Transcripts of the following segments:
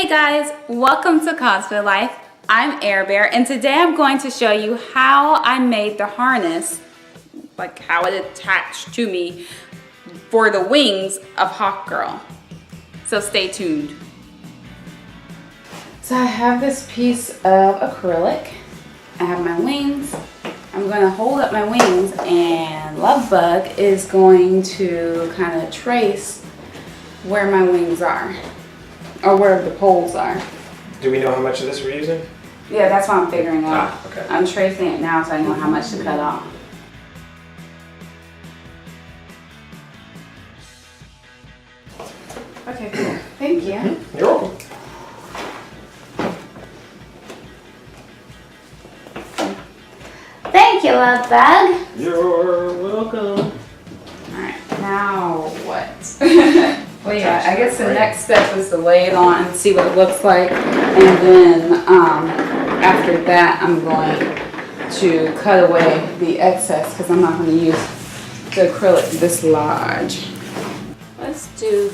Hey guys, welcome to Cosplay Life. I'm Air Bear, and today I'm going to show you how I made the harness, like how it attached to me for the wings of Hawk Girl. So stay tuned. So I have this piece of acrylic. I have my wings. I'm going to hold up my wings, and Lovebug is going to kind of trace where my wings are, or where the poles are. Do we know how much of this we're using? Yeah, that's what I'm figuring out. Okay. I'm tracing it now so I know how much to cut off. Okay, cool. Thank you. You're welcome. Thank you, Lovebug. You're welcome. Alright, now what? Well, yeah, I guess the next step is to lay it on and see what it looks like. And then after that, I'm going to cut away the excess because I'm not going to use the acrylic this large. Let's do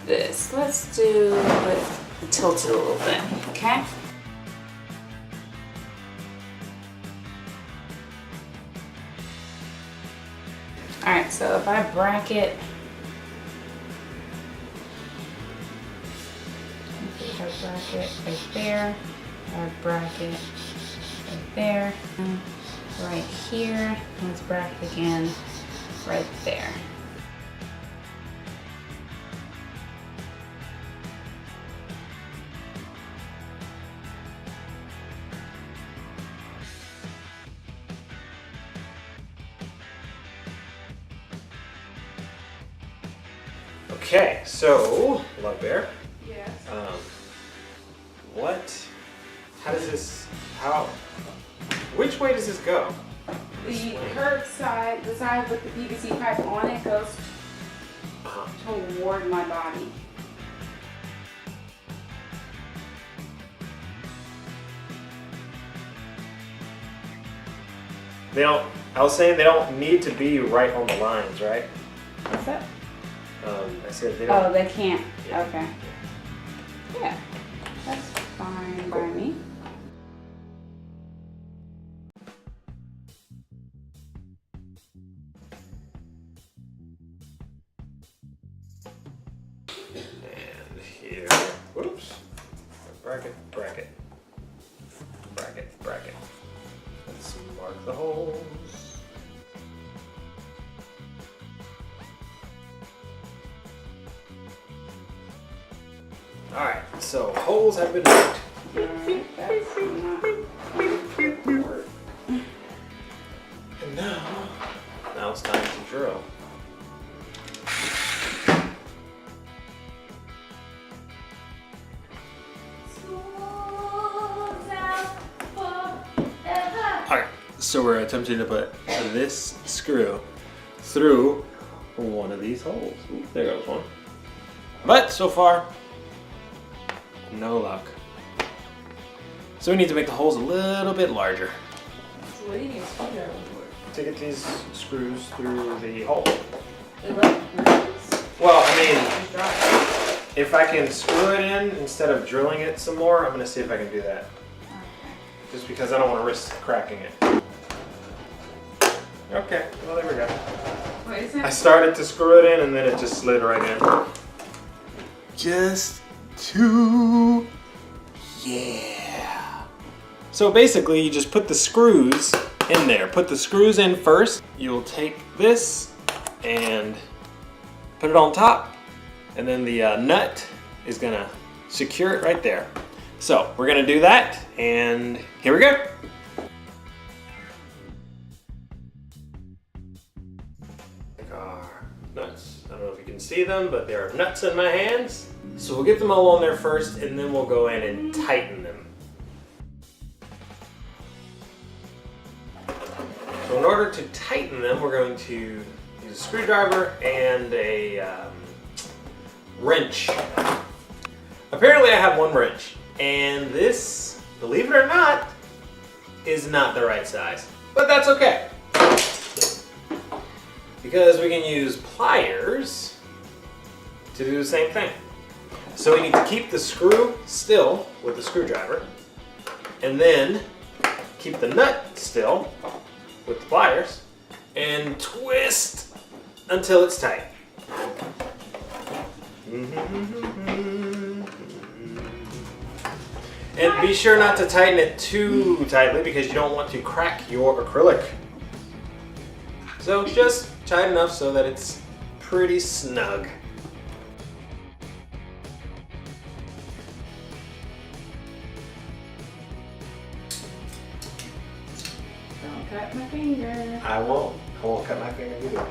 this. Let's do it, tilt it a little bit, okay? Alright, so if I bracket, right there, I bracket right there, and right here, let's bracket again right there. Okay, so Love Bear. Yes. How does this? Which way does this go? The curved side, the side with the PVC pipe on it, goes toward my body. I was saying they don't need to be right on the lines, right? What's that? I said they don't. Oh, they can't. Yeah. Okay. Yeah, that's fine by me. And here, whoops, bracket. Let's mark the holes. Alright, so holes have been marked. Alright, that's not work. And now it's time to drill. Alright, so we're attempting to put this screw through one of these holes. Ooh, there goes one. But so far, no luck. So we need to make the holes a little bit larger. So what do you need a screwdriver for? To get these screws through the hole. Just Well, I mean, drop it. if I can screw it in instead of drilling it some more, I'm gonna see if I can do that. Okay. Just because I don't want to risk cracking it. Okay, well there we go. Wait, is I that? started to screw it in and then it just slid right in. Just two. Yeah. So basically you just put the screws in there. Put the screws in first. You'll take this and put it on top, and then the nut is gonna secure it right there. So we're gonna do that, and here we go. Our nuts. I don't know if you can see them, but there are nuts in my hands. So we'll get them all on there first, and then we'll go in and tighten them. So in order to tighten them, we're going to use a screwdriver and a wrench. Apparently I have one wrench, and this, believe it or not, is not the right size. But that's okay, because we can use pliers to do the same thing. So we need to keep the screw still with the screwdriver, and then keep the nut still with the pliers, and twist until it's tight. And be sure not to tighten it too tightly because you don't want to crack your acrylic. So just tight enough so that it's pretty snug. Don't cut my finger. I won't cut my finger either.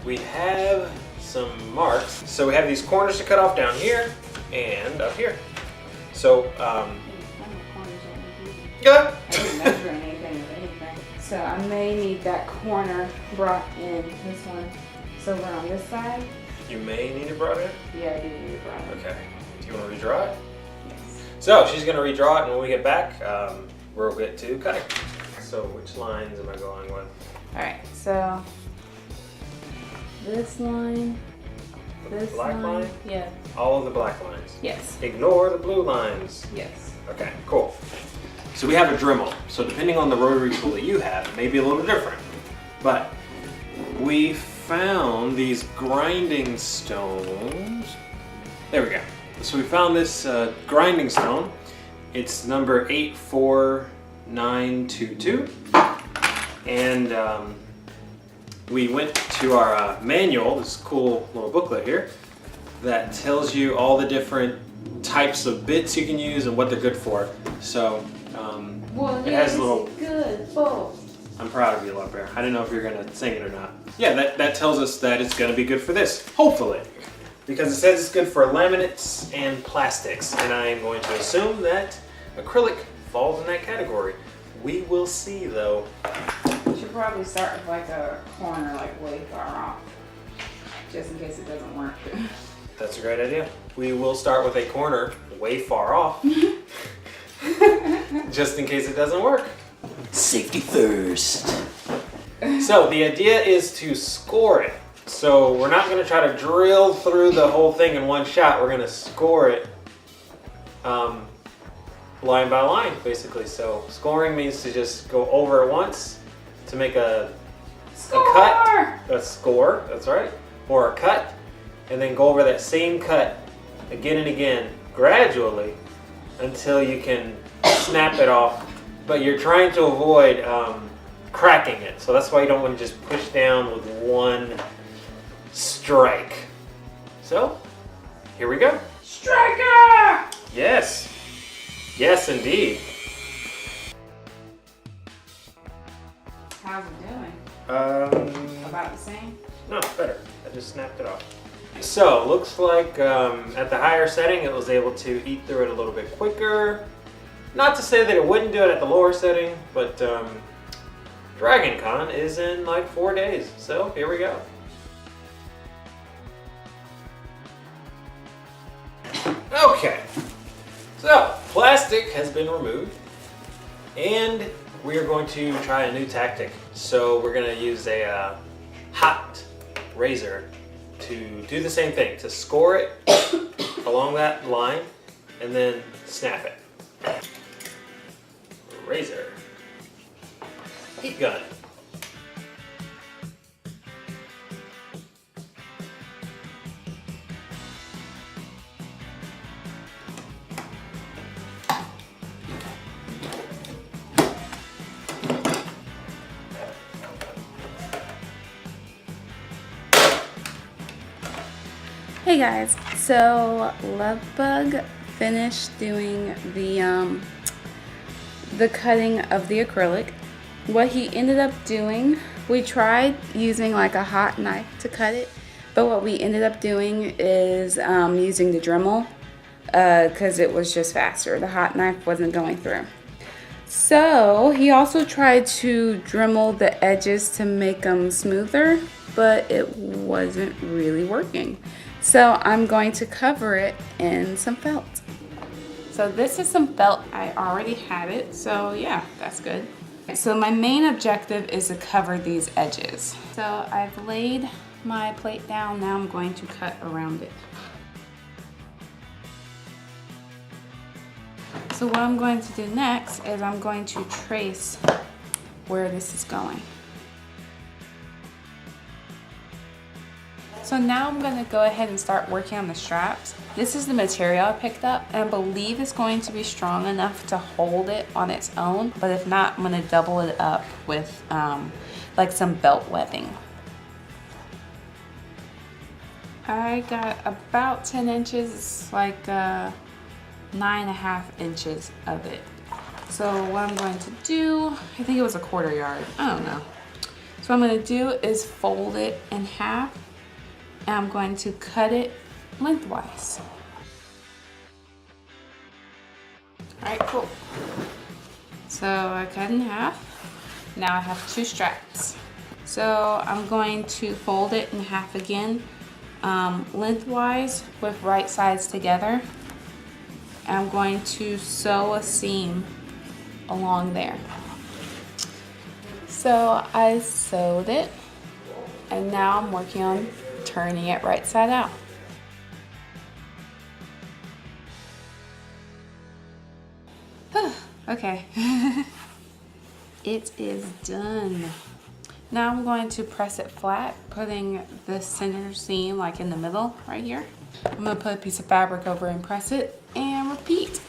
We have some marks. So we have these corners to cut off down here and up here. So, good. I didn't measure anything of anything. So I may need that corner brought in, this one. So we're on this side. You may need it brought in? Yeah, I do need it brought in. Okay. Do you want to redraw it? Yes. So she's going to redraw it, and when we get back, we'll get to cutting. So which lines am I going with? Alright, so this line, this black line? Yeah. All of the black lines. Yes. Ignore the blue lines. Yes. Okay, cool. So we have a Dremel. So depending on the rotary tool that you have, it may be a little different. But we found these grinding stones. There we go. So we found this grinding stone. It's number 84922. And we went to our manual, this cool little booklet here, that tells you all the different types of bits you can use and what they're good for. So Well, it has a little. Good. Both. I'm proud of you, Love Bear. I didn't know if you were gonna sing it or not. Yeah, that tells us that it's gonna be good for this, hopefully, because it says it's good for laminates and plastics, and I am going to assume that acrylic falls in that category. We will see, though. You should probably start with like a corner, like way far off, just in case it doesn't work. That's a great idea. We will start with a corner way far off, just in case it doesn't work. Safety first. So the idea is to score it. So we're not going to try to drill through the whole thing in one shot. We're going to score it line by line, basically. So scoring means to just go over it once to make a cut, a score, that's right, or a cut, and then go over that same cut again and again, gradually, until you can snap it off. But you're trying to avoid cracking it, so that's why you don't want to just push down with one strike. So, here we go. Striker! Yes. Yes, indeed. How's it doing? About the same? No, better. I just snapped it off. So, looks like at the higher setting, it was able to eat through it a little bit quicker. Not to say that it wouldn't do it at the lower setting, but Dragon Con is in like 4 days. So, here we go. Okay. So, plastic has been removed, and we are going to try a new tactic. So we're going to use a hot razor to do the same thing, to score it along that line, and then snap it. Razor. Heat gun. Hey guys, so Lovebug finished doing the cutting of the acrylic. What he ended up doing, we tried using like a hot knife to cut it, but what we ended up doing is using the Dremel because it was just faster. The hot knife wasn't going through. So he also tried to Dremel the edges to make them smoother, but it wasn't really working. So I'm going to cover it in some felt. So this is some felt. I already had it, so yeah, that's good. So my main objective is to cover these edges. So I've laid my plate down, now I'm going to cut around it. So what I'm going to do next is I'm going to trace where this is going. So now I'm going to go ahead and start working on the straps. This is the material I picked up, and I believe it's going to be strong enough to hold it on its own, but if not, I'm going to double it up with like some belt webbing. I got about 10 inches, like 9.5 inches of it. So what I'm going to do, I think it was a 1/4 yard, I don't know. So what I'm going to do is fold it in half, and I'm going to cut it lengthwise. All right, cool. So I cut in half. Now I have 2 straps. So I'm going to fold it in half again, lengthwise with right sides together. And I'm going to sew a seam along there. So I sewed it, and now I'm working on turning it right side out. Okay, it is done. Now I'm going to press it flat, putting the center seam like in the middle right here. I'm gonna put a piece of fabric over and press it, and repeat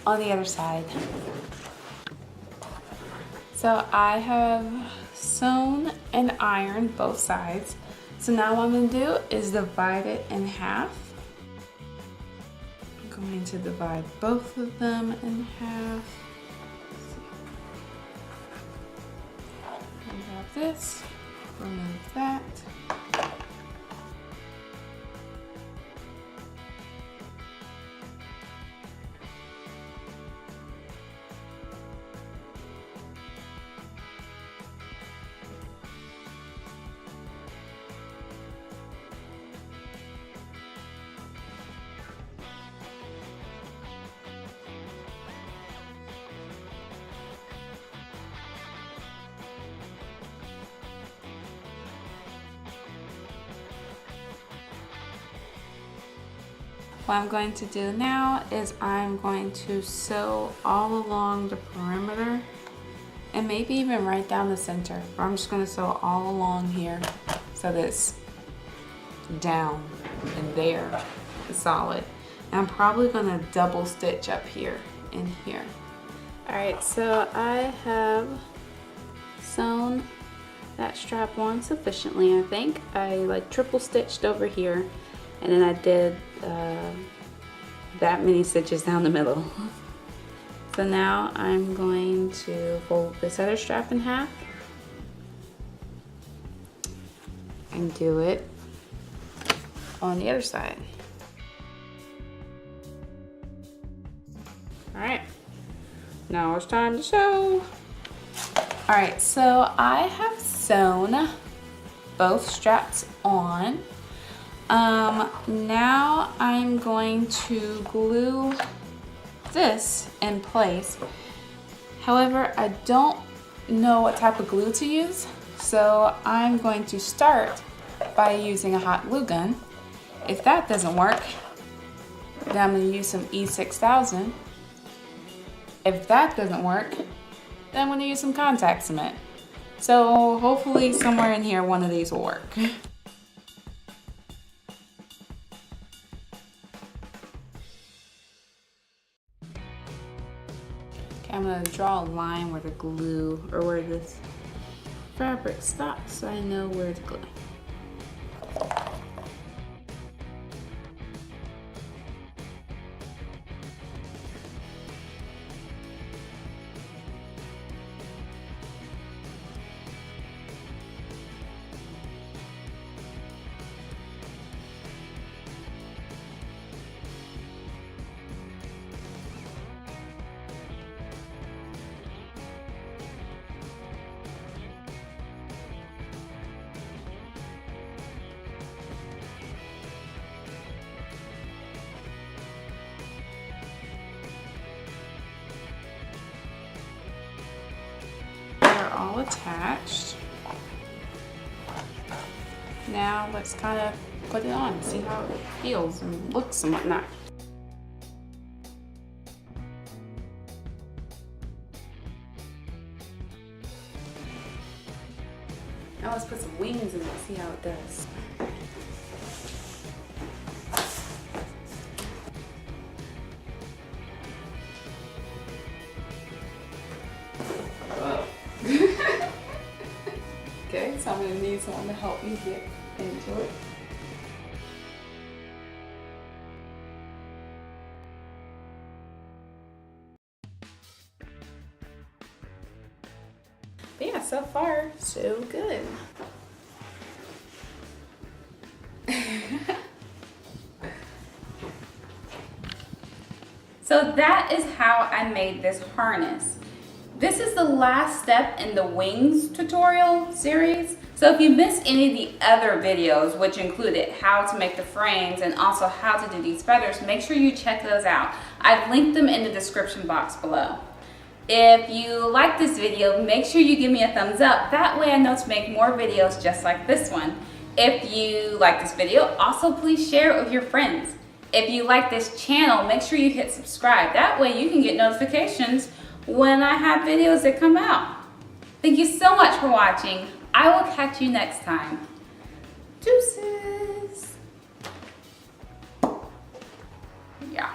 on the other side. So I have sewn and ironed both sides. So now what I'm going to do is divide it in half. I'm going to divide both of them in half. Grab this, remove that. What I'm going to do now is I'm going to sew all along the perimeter, and maybe even right down the center. But I'm just going to sew all along here so that it's down and there, it's solid. And I'm probably going to double stitch up here and here. Alright, so I have sewn that strap on sufficiently, I think. I like triple stitched over here, and then I did that many stitches down the middle. So now I'm going to fold this other strap in half and do it on the other side. All right, now it's time to sew. All right, so I have sewn both straps on. Now I'm going to glue this in place. However, I don't know what type of glue to use, so I'm going to start by using a hot glue gun. If that doesn't work, then I'm going to use some E6000. If that doesn't work, then I'm going to use some contact cement. So hopefully somewhere in here one of these will work. I'm going to draw a line where the glue, or where this fabric stops, so I know where to glue. all attached. Now let's kind of put it on, see how it feels and looks and whatnot. Now let's put some wings in it, see how it does. Okay, so I'm gonna need someone to help me get into it. But yeah, so far, so good. So that is how I made this harness. This is the last step in the wings tutorial series. So if you missed any of the other videos, which included how to make the frames and also how to do these feathers, make sure you check those out. I've linked them in the description box below. If you like this video, make sure you give me a thumbs up. That way I know to make more videos just like this one. If you like this video, also please share it with your friends. If you like this channel, make sure you hit subscribe. That way you can get notifications when I have videos that come out. Thank you so much for watching. I will catch you next time. Deuces. Yeah.